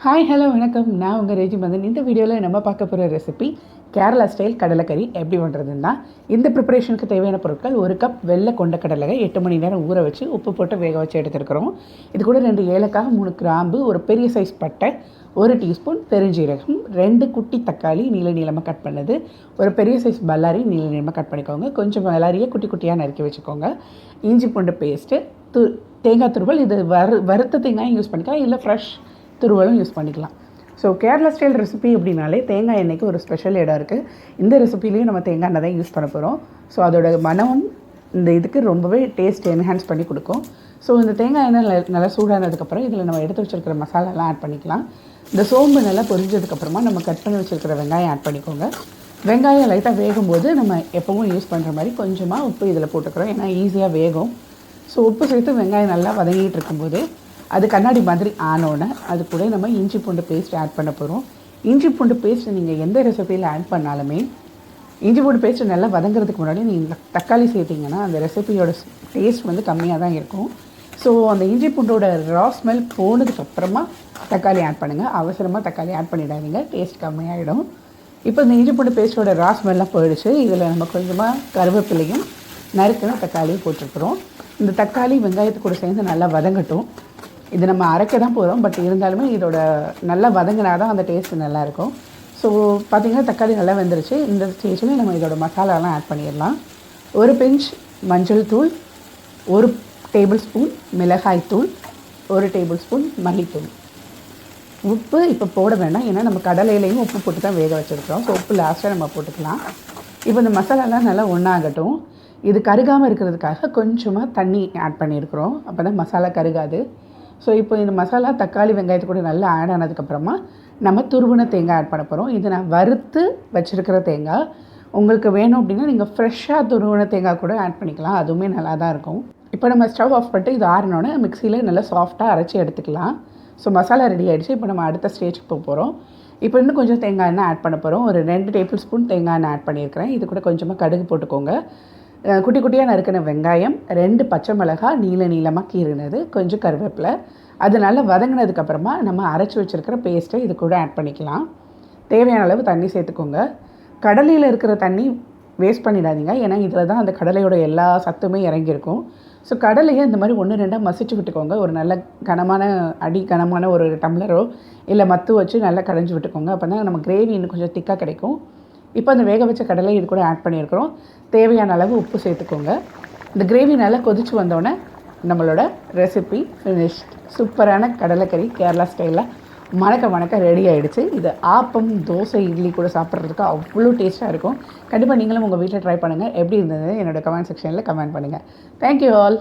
Hi hello வணக்கம். நான் உங்கள் RejiMathan. இந்த வீடியோவில் நம்ம பார்க்க போகிற ரெசிபி கேரளா ஸ்டைல் கடலைக்கறி எப்படி பண்ணுறதுன்னா, இந்த ப்ரிப்பரேஷனுக்கு தேவையான பொருட்கள்: 1 கப் வெள்ளை கொண்ட கடலை 8 மணி நேரம் ஊற வச்சு உப்பு போட்டு வேக வச்சு எடுத்துருக்கிறோம். இது கூட 2 ஏலக்காய், 3 கிராம்பு, ஒரு பெரிய சைஸ் பட்டை, 1 டீஸ்பூன் பெருஞ்சீரகம், 2 குட்டி தக்காளி நீளமாக கட் பண்ணது, ஒரு பெரிய சைஸ் பல்லாரி நீளமாக கட் பண்ணிக்கோங்க. கொஞ்சம் பல்லாரியை குட்டி குட்டியாக நறுக்கி வச்சுக்கோங்க. இஞ்சி பூண்டு பேஸ்ட்டு, தேங்காய் துருவல். இது வறுத்த தேங்காயும் யூஸ் பண்ணிக்கலாம், இல்லை ஃப்ரெஷ் துருவலும் யூஸ் பண்ணிக்கலாம். ஸோ கேரளா ஸ்டைல் ரெசிபி அப்படின்னாலே தேங்காய் எண்ணெய்க்கு ஒரு ஸ்பெஷல் இடம் இருக்குது. இந்த ரெசிபிலையும் நம்ம தேங்காய் எண்ணெய் தான் யூஸ் பண்ண போகிறோம். ஸோ அதோட மனம் இந்த இதுக்கு ரொம்பவே டேஸ்ட் என்ஹான்ஸ் பண்ணி கொடுக்கும். ஸோ இந்த தேங்காய் எண்ணெய் நல்லா சூடானதுக்கப்புறம் இதில் நம்ம எடுத்து வச்சுருக்கிற மசாலாலாம் ஆட் பண்ணிக்கலாம். இந்த சோம்பு நல்லா பொரிஞ்சதுக்கப்புறமா நம்ம கட் பண்ணி வச்சுருக்கிற வெங்காயம் ஆட் பண்ணிக்கோங்க. வெங்காயம் லைட்டாக வேகும்போது நம்ம எப்போவும் யூஸ் பண்ணுற மாதிரி கொஞ்சமாக உப்பு இதில் போட்டுக்கிறோம், ஏன்னா ஈஸியாக வேகும். ஸோ உப்பு சேர்த்து வெங்காயம் நல்லா வதங்கிட்டு இருக்கும்போது அது கண்ணாடி மாதிரி ஆனோடனே அது கூட நம்ம இஞ்சி பூண்டு பேஸ்ட் ஆட் பண்ண போகிறோம். இஞ்சி பூண்டு பேஸ்ட் நீங்கள் எந்த ரெசிபியில் ஆட் பண்ணாலுமே இஞ்சி பூண்டு பேஸ்ட்டு நல்லா வதங்கிறதுக்கு முன்னாடி நீங்கள் தக்காளி சேர்த்திங்கன்னா அந்த ரெசிபியோட டேஸ்ட் வந்து கம்மியாக தான் இருக்கும். ஸோ அந்த இஞ்சி பூண்டோட ரா ஸ்மெல் போனதுக்கப்புறமா தக்காளி ஆட் பண்ணுங்கள். அவசரமாக தக்காளி ஆட் பண்ணிடாதீங்க, டேஸ்ட் கம்மியாகிடும். இப்போ இந்த இஞ்சி பூண்டு பேஸ்ட்டோட ரா ஸ்மெல்லாம் போயிடுச்சு. இதில் நம்ம கொஞ்சமாக கருவேப்பிலையும் நறுக்கின தக்காளியும் போட்டிருக்கிறோம். இந்த தக்காளி வெங்காயத்து கூட சேர்ந்து நல்லா வதங்கட்டும். இது நம்ம அரைக்க தான் போகிறோம், பட் இருந்தாலுமே இதோட நல்லா வதங்கினா தான் அந்த டேஸ்ட்டு நல்லாயிருக்கும். ஸோ பார்த்திங்கன்னா தக்காளி நல்லா வெந்துருச்சு. இந்த ஸ்டேஜில் நம்ம இதோட மசாலாலாம் ஆட் பண்ணிடலாம். 1 பிஞ்ச் மஞ்சள் தூள், 1 டேபிள் ஸ்பூன் மிளகாய் தூள், 1 டேபிள் ஸ்பூன் மல்லித்தூள். உப்பு இப்போ போட வேண்டாம், ஏன்னா நம்ம கடலையிலையும் உப்பு போட்டு தான் வேக வச்சுருக்கிறோம். ஸோ உப்பு லாஸ்ட்டாக நம்ம போட்டுக்கலாம். இப்போ இந்த மசாலாலாம் நல்லா ஒன்றாகட்டும். இது கருகாமல் இருக்கிறதுக்காக கொஞ்சமாக தண்ணி ஆட் பண்ணியிருக்கிறோம், அப்போ தான் மசாலா கருகாது. ஸோ இப்போ இந்த மசாலா தக்காளி வெங்காயத்து கூட நல்லா ஆட் ஆனதுக்கப்புறமா நம்ம துருவின தேங்காய் ஆட் பண்ண போகிறோம். இது நான் வறுத்து வச்சுருக்கிற தேங்காய். உங்களுக்கு வேணும் அப்படின்னா நீங்கள் ஃப்ரெஷ்ஷாக துருவின தேங்காய் கூட ஆட் பண்ணிக்கலாம், அதுவுமே நல்லா தான் இருக்கும். இப்போ நம்ம ஸ்டவ் ஆஃப் பண்ணிட்டு இது ஆறினோடனே மிக்சியில் நல்லா சாஃப்டாக அரைச்சி எடுத்துக்கலாம். ஸோ மசாலா ரெடி ஆகிடுச்சு. இப்போ நம்ம அடுத்த ஸ்டேஜுக்கு போக போகிறோம். இப்போ இன்னும் கொஞ்சம் தேங்காய் எண்ணெய் ஆட் பண்ண போகிறோம். ஒரு 2 டேபிள் ஸ்பூன் தேங்காய் எண்ணெய் ஆட் பண்ணியிருக்கிறேன். இது கூட கொஞ்சமாக கடுகு போட்டுக்கோங்க. குட்டி குட்டியாக நறுக்கின வெங்காயம், 2 பச்சை மிளகாய் நீளமாக கீறினது, கொஞ்சம் கருவேப்பிலை. அது நல்லா வதங்கினதுக்கப்புறமா நம்ம அரைச்சி வச்சுருக்கிற பேஸ்ட்டை இது கூட ஆட் பண்ணிக்கலாம். தேவையான அளவு தண்ணி சேர்த்துக்கோங்க. கடலையில் இருக்கிற தண்ணி வேஸ்ட் பண்ணிடாதீங்க, ஏன்னா இதில் தான் அந்த கடலையோட எல்லா சத்துமே இறங்கியிருக்கும். ஸோ கடலையை இந்த மாதிரி 1-2 மசிச்சு விட்டுக்கோங்க. ஒரு நல்ல கனமான ஒரு டம்ளரோ இல்லை மத்து வச்சு நல்லா கடைஞ்சி விட்டுக்கோங்க. அப்போ தான் நம்ம கிரேவி இன்னும் கொஞ்சம் திக்காக கிடைக்கும். இப்போ அந்த வேக வச்ச கடலை இது கூட ஆட் பண்ணியிருக்கிறோம். தேவையான அளவு உப்பு சேர்த்துக்கோங்க. இந்த கிரேவி நல்லா கொதிச்சு வந்தோடனே நம்மளோட ரெசிபி ஃபினிஷ்ட். சூப்பரான கடலைக்கறி கேரளா ஸ்டைலில் மணக்க ரெடி ஆகிடுச்சு. இது ஆப்பம், தோசை, இட்லி கூட சாப்பிட்றதுக்கு அவ்வளோ டேஸ்ட்டாக இருக்கும். கண்டிப்பாக நீங்களும் உங்கள் வீட்டில் ட்ரை பண்ணுங்கள். எப்படி இருந்தது என்னோடய கமெண்ட் செக்ஷனில் கமெண்ட் பண்ணுங்கள். Thank you all.